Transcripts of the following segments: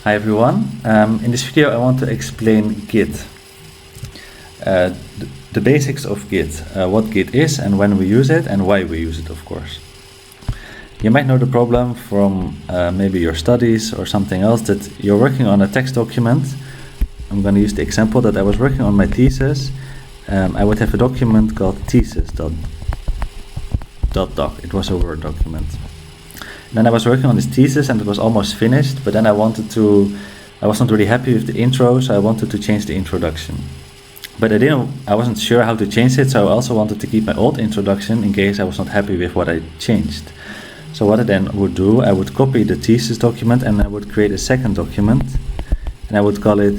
Hi everyone. In this video I want to explain Git. The basics of Git, what Git is and when we use it and why we use it, of course. You might know the problem from maybe your studies or something else, that you're working on a text document. I'm going to use the example that I was working on my thesis. I would have a document called thesis.doc. It was a Word document. Then I was working on this thesis and it was almost finished, but then I was not really happy with the intro, so I wanted to change the introduction. But I wasn't sure how to change it, so I also wanted to keep my old introduction in case I was not happy with what I changed. So what I then would do, I would copy the thesis document and I would create a second document, and I would call it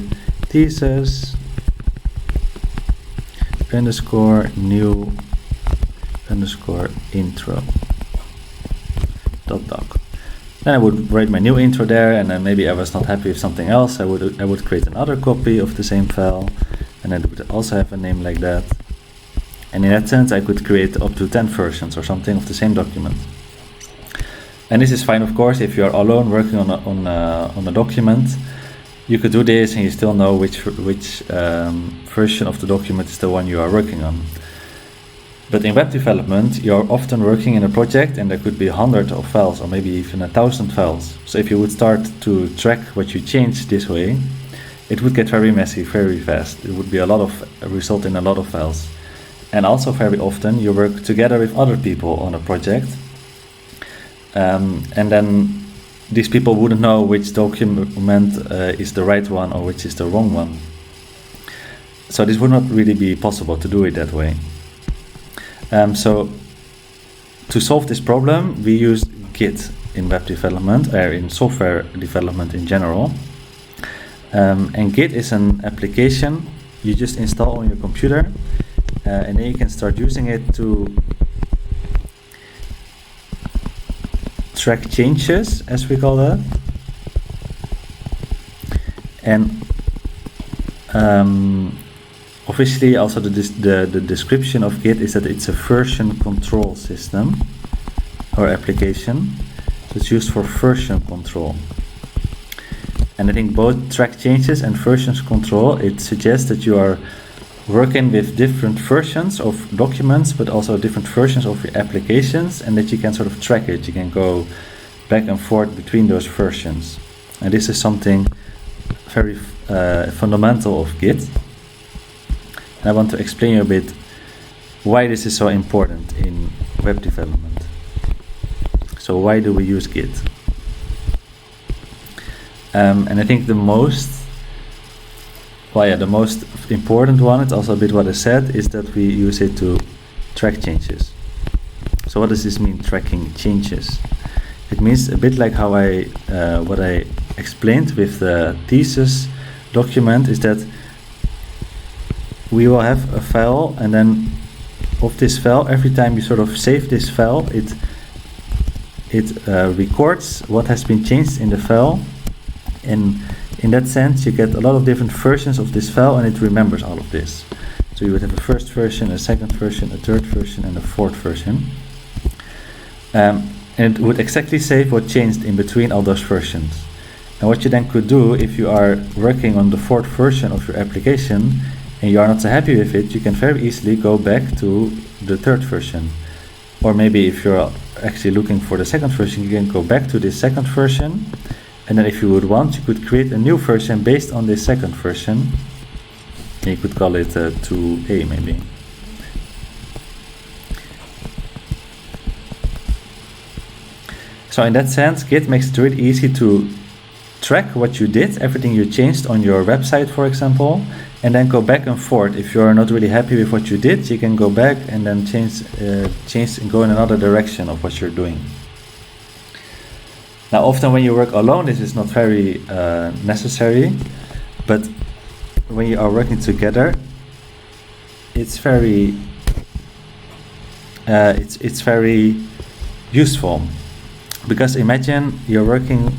thesis _new _intro. .doc. Then I would write my new intro there, and then maybe I was not happy with something else. I would create another copy of the same file, and it would also have a name like that. And in that sense, I could create up to 10 versions or something of the same document. And this is fine, of course, if you are alone working on a document. You could do this, and you still know which version of the document is the one you are working on. But in web development, you're often working in a project and there could be hundreds of files or maybe even 1,000 files. So if you would start to track what you changed this way, it would get very messy very fast. It would be result in a lot of files. And also very often you work together with other people on a project. And then these people wouldn't know which document is the right one or which is the wrong one. So this would not really be possible to do it that way. So to solve this problem, we use Git in web development, or in software development in general. And Git is an application you just install on your computer, and then you can start using it to track changes, as we call that. And obviously, also the description of Git is that it's a version control system or application. So it's used for version control. And I think both track changes and versions control, it suggests that you are working with different versions of documents, but also different versions of your applications, and that you can sort of track it. You can go back and forth between those versions. And this is something very fundamental of Git. I want to explain you a bit why this is so important in web development. So why do we use Git? And I think the most important one, it's also a bit what I said, is that we use it to track changes. So what does this mean, tracking changes? It means a bit like how what I explained with the thesis document, is that we will have a file, and then of this file, every time you sort of save this file, it records what has been changed in the file, and in that sense you get a lot of different versions of this file, and it remembers all of this. So you would have a first version, a second version, a third version, and a fourth version, and it would exactly save what changed in between all those versions. And what you then could do, if you are working on the fourth version of your application and you are not so happy with it, you can very easily go back to the third version. Or maybe if you're actually looking for the second version, you can go back to this second version, and then if you would want, you could create a new version based on this second version. And you could call it 2A maybe. So in that sense, Git makes it really easy to track what you did, everything you changed on your website, for example, and then go back and forth. If you're not really happy with what you did, you can go back and then change and go in another direction of what you're doing. Now, often when you work alone, this is not very necessary, but when you are working together, it's very useful. Because imagine you're working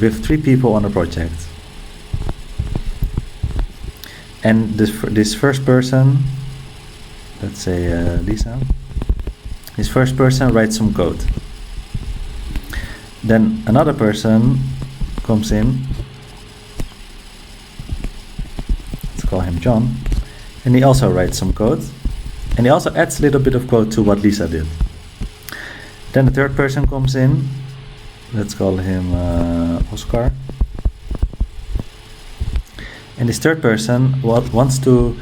with 3 people on a project. And this first person, let's say Lisa, this first person writes some code. Then another person comes in name John, and he also writes some code, and he also adds a little bit of code to what Lisa did. Then the third person comes in. Let's call him Oscar. And this third person wants to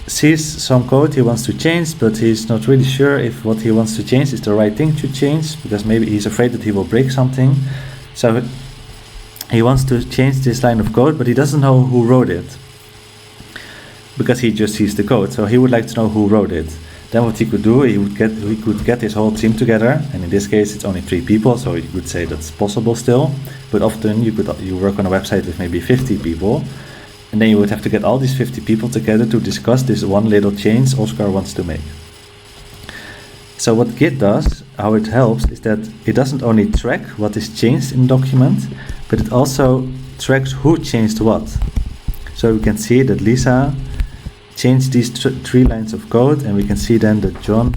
sees some code he wants to change, but he's not really sure if what he wants to change is the right thing to change, because maybe he's afraid that he will break something. So he wants to change this line of code, but he doesn't know who wrote it, because he just sees the code. So he would like to know who wrote it. Then what he could do, he could get his whole team together, and in this case it's only 3 people, so you could say that's possible still. But often you work on a website with maybe 50 people, and then you would have to get all these 50 people together to discuss this one little change Oscar wants to make. So what Git does, how it helps, is that it doesn't only track what is changed in the document, but it also tracks who changed what. So we can see that Lisa changed these 3 lines of code, and we can see then that John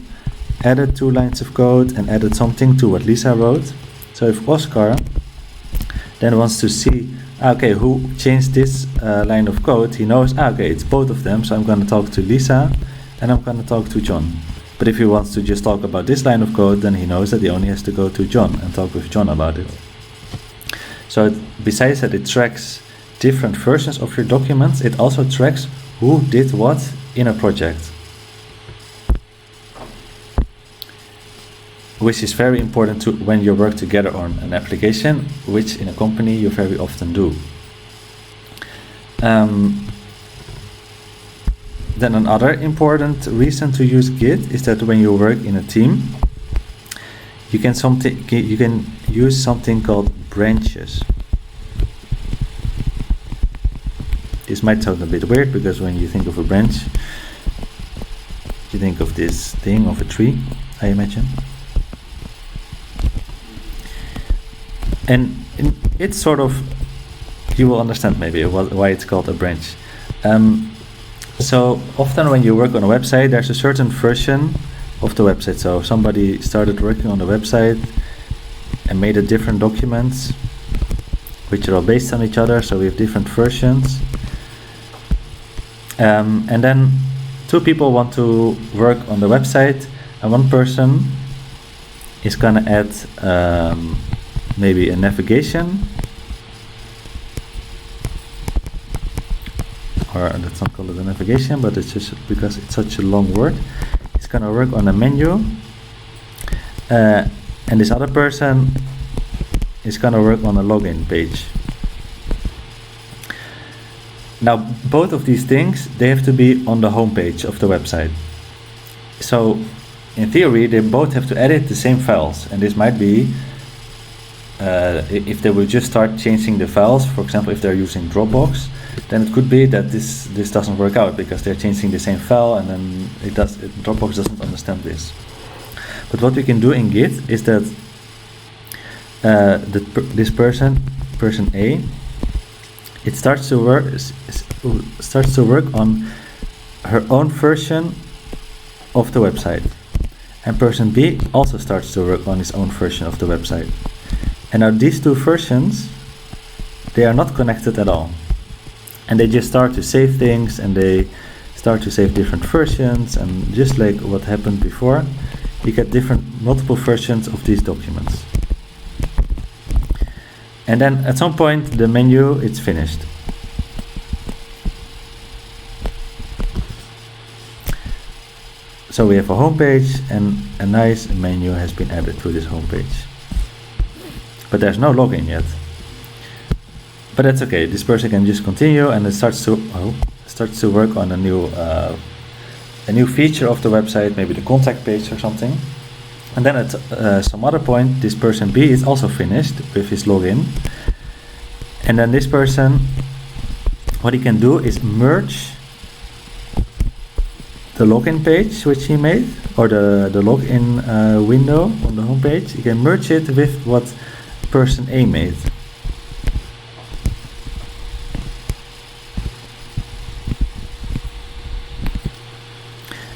added 2 lines of code and added something to what Lisa wrote. So if Oscar then wants to see, okay, who changed this line of code, he knows, okay, it's both of them, so I'm going to talk to Lisa and I'm going to talk to John. But if he wants to just talk about this line of code, then he knows that he only has to go to John and talk with John about it. So besides that it tracks different versions of your documents, it also tracks who did what in a project, which is very important to when you work together on an application, which in a company you very often do. Then another important reason to use Git is that when you work in a team, you can use something called branches. This might sound a bit weird, because when you think of a branch, you think of this thing of a tree, I imagine. And it's sort of, you will understand maybe why it's called a branch. So often when you work on a website, there's a certain version of the website. So somebody started working on the website and made different documents, which are all based on each other, so we have different versions. And then 2 people want to work on the website, and one person is gonna add maybe a navigation, or let's not call it a navigation, but it's just because it's such a long word. It's gonna work on a menu, and this other person is gonna work on a login page. Now, both of these things, they have to be on the home page of the website. So, in theory, they both have to edit the same files, and this might be if they will just start changing the files. For example, if they're using Dropbox, then it could be that this doesn't work out because they're changing the same file, and then Dropbox doesn't understand this. But what we can do in Git is that this person A, it starts to work on her own version of the website, and person B also starts to work on his own version of the website. And now these 2 versions, they are not connected at all, and they just start to save things, and they start to save different versions, and just like what happened before, you get multiple versions of these documents. And then at some point the menu, it's finished. So we have a home page, and a nice menu has been added to this home page. But there's no login yet. But that's okay. This person can just continue, and it starts to work on a new feature of the website, maybe the contact page or something. And then at some other point, this person B is also finished with his login. And then this person, what he can do is merge the login page which he made, or the login window on the home page. He can merge it with what person A made.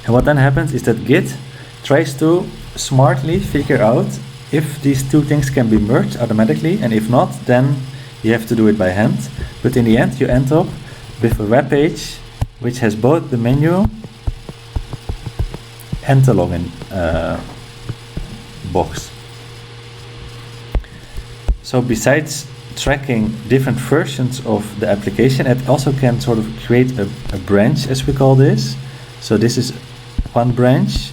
And what then happens is that Git tries to smartly figure out if these 2 things can be merged automatically, and if not, then you have to do it by hand. But in the end, you end up with a web page which has both the menu and the login box. So besides tracking different versions of the application, it also can sort of create a branch, as we call this. So this is one branch,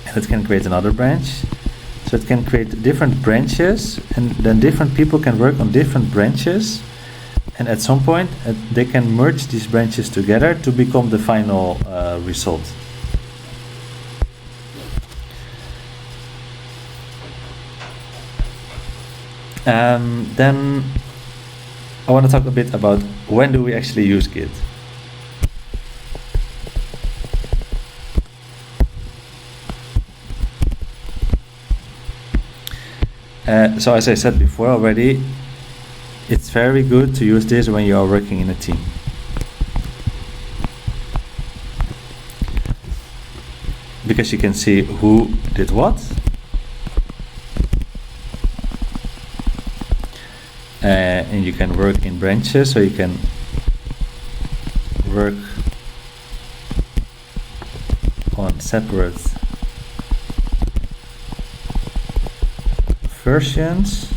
and it can create another branch. So it can create different branches, and then different people can work on different branches, and at some point they can merge these branches together to become the final result. Then I want to talk a bit about when do we actually use Git. So as I said before already, it's very good to use this when you are working in a team. Because you can see who did what. And you can work in branches, so you can work on separate versions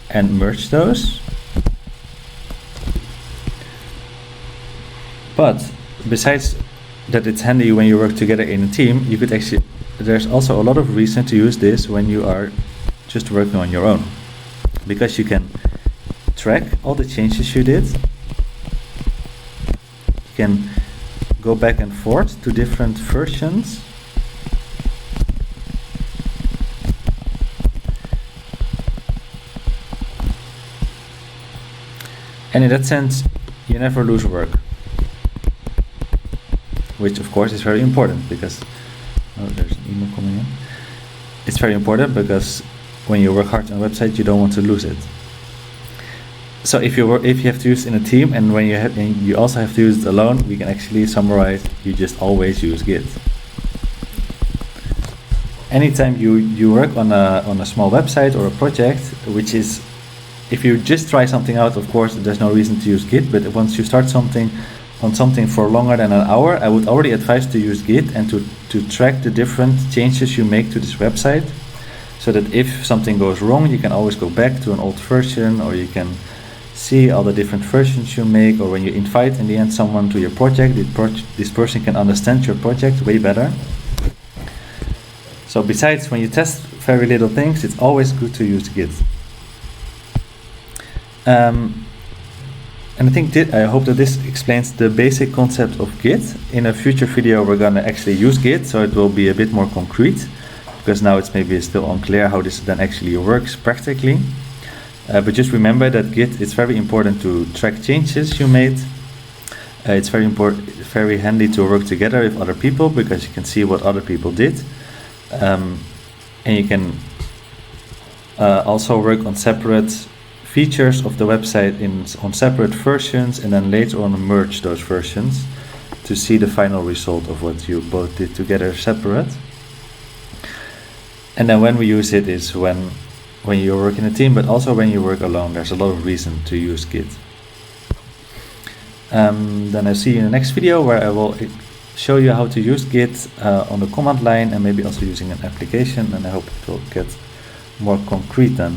and merge those. But besides that it's handy when you work together in a team, you could actually, there's also a lot of reason to use this when you are just working on your own, because you can track all the changes you did. You can go back and forth to different versions. And in that sense, you never lose work, which of course is very important, because there's an email coming in. It's very important because when you work hard on a website, you don't want to lose it. So if you have to use it in a team, and when you also have to use it alone, we can actually summarize: you just always use Git. Anytime you work on a small website or a project, which is, if you just try something out, of course there's no reason to use Git. But once you start something for longer than an hour, I would already advise to use Git and to track the different changes you make to this website, so that if something goes wrong, you can always go back to an old version, or you can see all the different versions you make, or when you invite in the end someone to your project, this person can understand your project way better. So besides, when you test very little things, it's always good to use Git. And I hope that this explains the basic concept of Git. In a future video, we're gonna actually use Git, so it will be a bit more concrete, because now it's maybe still unclear how this then actually works practically. But just remember that Git, it's very important to track changes you made. It's very handy to work together with other people, because you can see what other people did. And you can also work on separate features of the website on separate versions, and then later on merge those versions to see the final result of what you both did together separate. And then when we use it is when you work in a team, but also when you work alone. There's a lot of reason to use Git. Then I'll see you in the next video, where I will show you how to use Git on the command line, and maybe also using an application, and I hope it will get more concrete then.